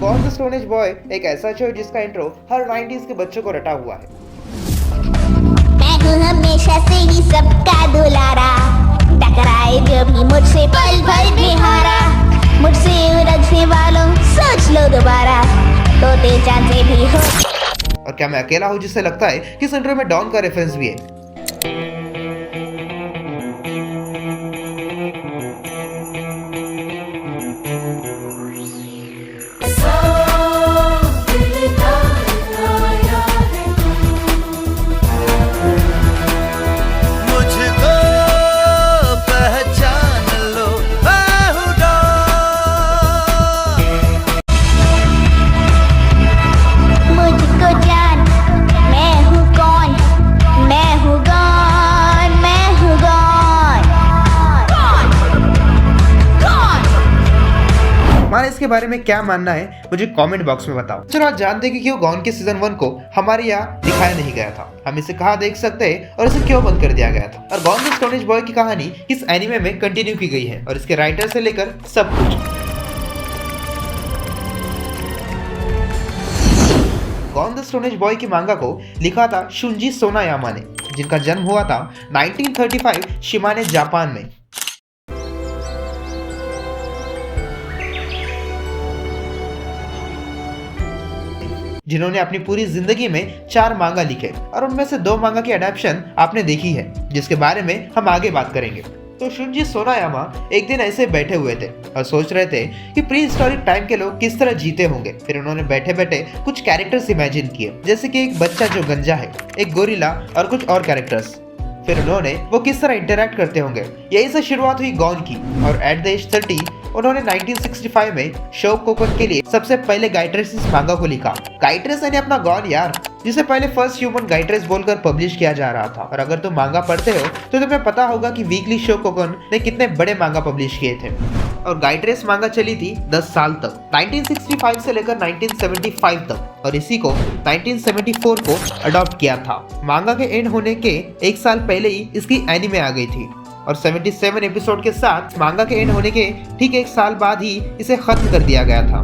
Gone the stone age boy एक ऐसा show जिसका इंट्रो हर 90s के बच्चों को रटा हुआ है। मैं हूँ हमेशा से ही सबका दुलारा, टकराए जो भी मुझसे पल भर में हारा, मुझसे उलझने वालों सोच लो दोबारा, तोते चांद से भी हो। और क्या मैं अकेला हूँ जिससे लगता है कि इस इंट्रो में डॉन का रेफरेंस भी है। इसके बारे में क्या मानना है मुझे कमेंट बॉक्स में बताओ। चलो आज जानते हैं कि क्यों गॉन के सीजन 1 को हमारे यहाँ दिखाया नहीं गया था, हम इसे कहाँ देख सकते हैं और इसे क्यों बंद कर दिया गया था, और gone the stone age boy की कहानी किस एनिमे में कंटिन्यू की गई है और इसके राइटर से लेकर सब कुछ। Gone the stone age boy की मांगा को लिखा था शुंजी सोनायामा ने, जिनका जन्म हुआ था 1935 शिमाने जापान में। जिन्होंने अपनी पूरी जिंदगी में 4 मांगा लिखे और उनमें से 2 मांगा की अडैप्शन आपने देखी है, जिसके बारे में हम आगे बात करेंगे। तो शुंजी सोनायामा एक दिन ऐसे बैठे हुए थे और सोच रहे थे कि प्री हिस्टोरिक टाइम के लोग किस तरह जीते होंगे। फिर उन्होंने बैठे बैठे कुछ कैरेक्टर्स इमेजिन किए, जैसे कि एक बच्चा जो गंजा है, एक गोरिल्ला और कुछ और कैरेक्टर्स। फिर उन्होंने वो किस तरह इंटरैक्ट करते होंगे, यही से शुरुआत हुई गॉन की। और एट द एज 30 उन्होंने 1965 में शोकोकुन के लिए सबसे पहले गाइट्रेस मांगा को लिखा। गाइट्रेस यानी अपना गॉन यार, जिसे पहले फर्स्ट ह्यूमन गाइट्रेस बोलकर पब्लिश किया जा रहा था। और अगर तुम मांगा पढ़ते हो तो तुम्हें पता होगा कि वीकली शोकोकुन ने कितने बड़े मांगा पब्लिश किए थे। और गाइट्रेस मांगा चली थी 10 साल तक, 1965 से लेकर 1975 तक, और इसी को 1974 को अडॉप्ट किया था। मांगा के एंड होने के 1 साल पहले ही इसकी एनीमे आ गई थी और 77 एपिसोड के साथ मांगा के एंड होने के ठीक 1 साल बाद ही इसे खत्म कर दिया गया था।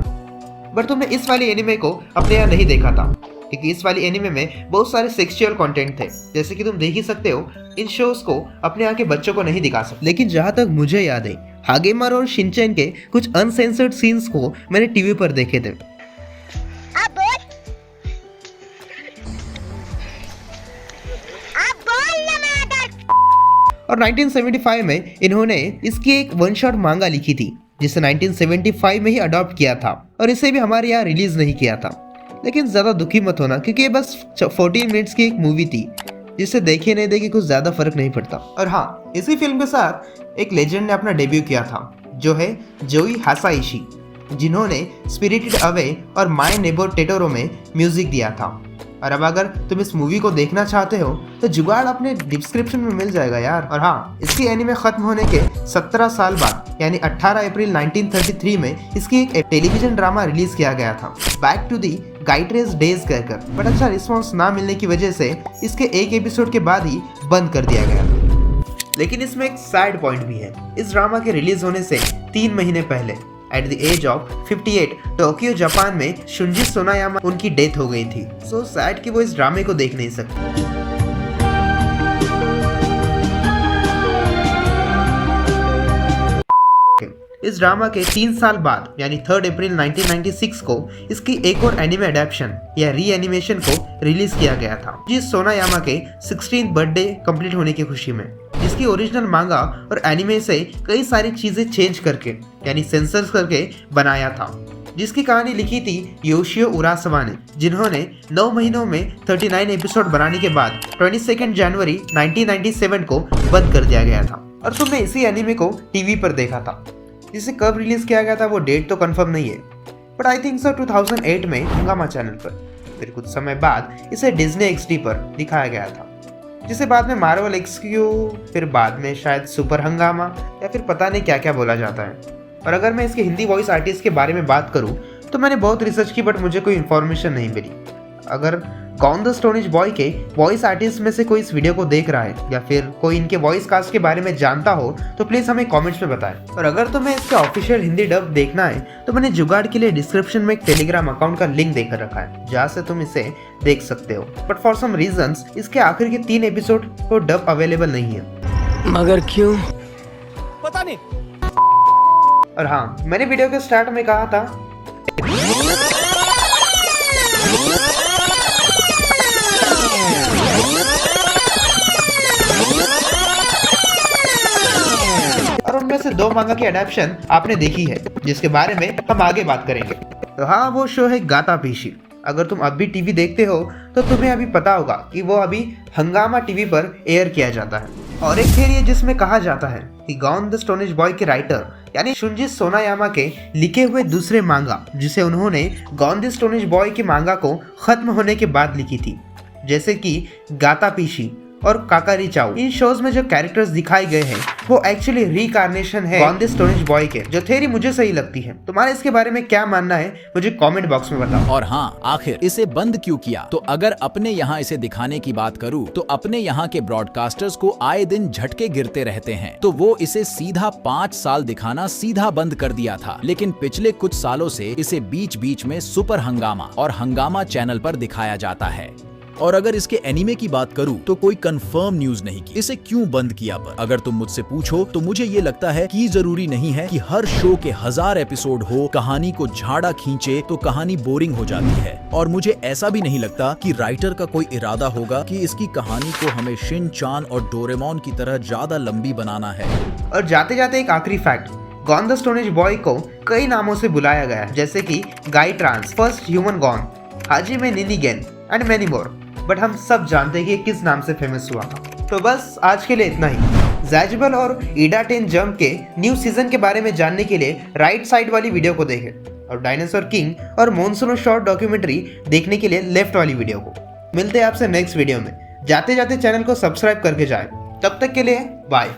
बट तुमने इस वाली एनीमे को अपने यहाँ नहीं देखा था, क्योंकि इस वाली एनीमे में बहुत सारे सेक्सुअल कंटेंट थे, जैसे कि तुम देख ही सकते हो। इन शोज को अपने यहाँ के बच्चों को नहीं दिखा सकते। लेकिन जहाँ तक मुझे याद है, हागेमार और शिनचैन के कुछ अनसेंसर्ड सीन्स को मैंने टीवी पर देखे थे। और 1975 में इन्होंने इसकी एक 1 शॉट मांगा लिखी थी, जिसे 1975 में ही अडॉप्ट किया था, और इसे भी हमारे यहाँ रिलीज नहीं किया था। लेकिन ज़्यादा दुखी मत होना, क्योंकि ये बस 14 मिनट्स की एक मूवी थी, जिसे देखे नहीं देखे कुछ ज़्यादा फर्क नहीं पड़ता। और हाँ, इसी फिल्म के साथ एक लेजेंड ने अपना डेब्यू किया था, जो है जोई हासाइशी, जिन्होंने स्पिरिटेड अवे और माय नेबर टेटोरो में म्यूजिक दिया था। और अब अगर तुम इस मूवी को देखना चाहते हो तो जुगाड़ अपने डिस्क्रिप्शन में मिल जाएगा यार। और हाँ, इसकी एनीमे खत्म होने के 17 साल बाद यानी 18 अप्रैल 1933 में इसकी एक टेलीविजन ड्रामा रिलीज किया गया था, बैक टू दी गाइट्रेस डेज कहकर। बट अच्छा रिस्पॉन्स ना मिलने की वजह से इसके एक एपिसोड के बाद ही बंद कर दिया गया था। लेकिन इसमें एक सैड पॉइंट भी है। इस ड्रामा के रिलीज होने से 3 महीने पहले at the age of 58 Tokyo Japan में शुंजी सोनायामा उनकी डेथ हो गई थी। सो सैड कि वो इस ड्रामे को देख नहीं सकते। इस ड्रामा के 3 साल बाद यानी 3 अप्रैल 1996 को इसकी एक और एनिमे अडेप्शन या री एनिमेशन को रिलीज किया गया था, जिस सोनायामा के 16th बर्थडे कंप्लीट होने की खुशी में, जिसकी ओरिजिनल मांगा और एनिमे से कई सारी चीजें चेंज करके यानी सेंसर्स करके बनाया था, जिसकी कहानी लिखी थी योशियो उरासावा ने, जिन्होंने 9 महीनों में 39 एपिसोड बनाने के बाद 22 जनवरी 1997 को बंद कर दिया गया था। और तुमने इसी एनिमे को टीवी पर देखा था। जिसे कब रिलीज किया गया था वो डेट तो कंफर्म नहीं है, बट आई थिंक सो 2008 में हंगामा चैनल पर। फिर कुछ समय बाद इसे डिज्नी एक्सडी पर दिखाया गया था, जिसे बाद में मार्वल एक्सक्यू, फिर बाद में शायद सुपर हंगामा या फिर पता नहीं क्या क्या बोला जाता है। और अगर मैं इसके हिंदी वॉइस आर्टिस्ट के बारे में बात करूं तो मैंने बहुत रिसर्च की, बट मुझे कोई इन्फॉर्मेशन नहीं मिली। अगर gone the stone age boy के वॉइस आर्टिस्ट में से कोई इस वीडियो को देख रहा है या फिर कोई इनके वॉइस कास्ट के बारे में जानता हो तो प्लीज हमें कमेंट्स में बताएं। और अगर तुम्हें इसका ऑफिशियल हिंदी डब देखना है तो मैंने जुगाड़ के लिए डिस्क्रिप्शन में एक टेलीग्राम अकाउंट का लिंक देकर रखा है जहाँ से तुम इसे देख सकते हो। बट फॉर सम रीजंस इसके आखिर के 3 एपिसोड को डब अवेलेबल नहीं है। मगर क्यों पता नहीं। और हाँ, मैंने वीडियो के स्टार्ट में कहा था और उनमें से 2 मांगा की अडेप्शन आपने देखी है जिसके बारे में हम आगे बात करेंगे। तो हाँ, वो शो है गाता पीशी। अगर तुम अब भी टीवी देखते हो तो तुम्हें अभी पता होगा कि वो अभी हंगामा टीवी पर एयर किया जाता है। और एक थियरी है जिसमें कहा जाता है कि gone the stone age boy के राइटर यानी शुंजी सोनायामा के लिखे हुए दूसरे मांगा जिसे उन्होंने gone the stone age boy के मांगा को खत्म होने के बाद लिखी थी, जैसे कि गाता पीशी और काकारी चाऊ, इन शोज में जो कैरेक्टर्स दिखाए गए हैं वो एक्चुअली रिकार्नेशन है gone the stone age boy के। जो थ्योरी मुझे सही लगती है। तुम्हारा इसके बारे में क्या मानना है मुझे कमेंट बॉक्स में बताओ। और हाँ, आखिर इसे बंद क्यों किया? तो अगर अपने यहाँ इसे दिखाने की बात करूँ तो अपने यहाँ के ब्रॉडकास्टर्स को आए दिन झटके गिरते रहते हैं, तो वो इसे सीधा 5 साल दिखाना सीधा बंद कर दिया था। लेकिन पिछले कुछ सालों से इसे बीच बीच में सुपर हंगामा और हंगामा चैनल पर दिखाया जाता है। और अगर इसके एनीमे की बात करूं तो कोई कंफर्म न्यूज नहीं की इसे क्यों बंद किया। पर अगर तुम मुझसे पूछो तो मुझे ये लगता है कि जरूरी नहीं है कि हर शो के 1000 एपिसोड हो, कहानी को झाड़ा खींचे तो कहानी बोरिंग हो जाती है। और मुझे ऐसा भी नहीं लगता कि राइटर का कोई इरादा होगा कि इसकी कहानी को हमें शिन चान और डोरेमोन की तरह ज्यादा लंबी बनाना है। और जाते जाते एक आखिरी fact, gone the stone age boy को कई नामों से बुलाया गया है, जैसे कि गाई ट्रांस, first human Gon, Hajime Ningen and many more. But हम सब जानते हैं कि किस नाम से फेमस हुआ था। तो बस आज के लिए इतना ही। जैजबल और ईडा टेन जंप के न्यू सीजन के बारे में जानने के लिए राइट साइड वाली वीडियो को देखें और डायनासोर किंग और मोनसुनो शॉर्ट डॉक्यूमेंट्री देखने के लिए लेफ्ट वाली वीडियो को। मिलते हैं आपसे नेक्स्ट वीडियो में। जाते जाते चैनल को सब्सक्राइब करके जाए। तब तक के लिए बाय।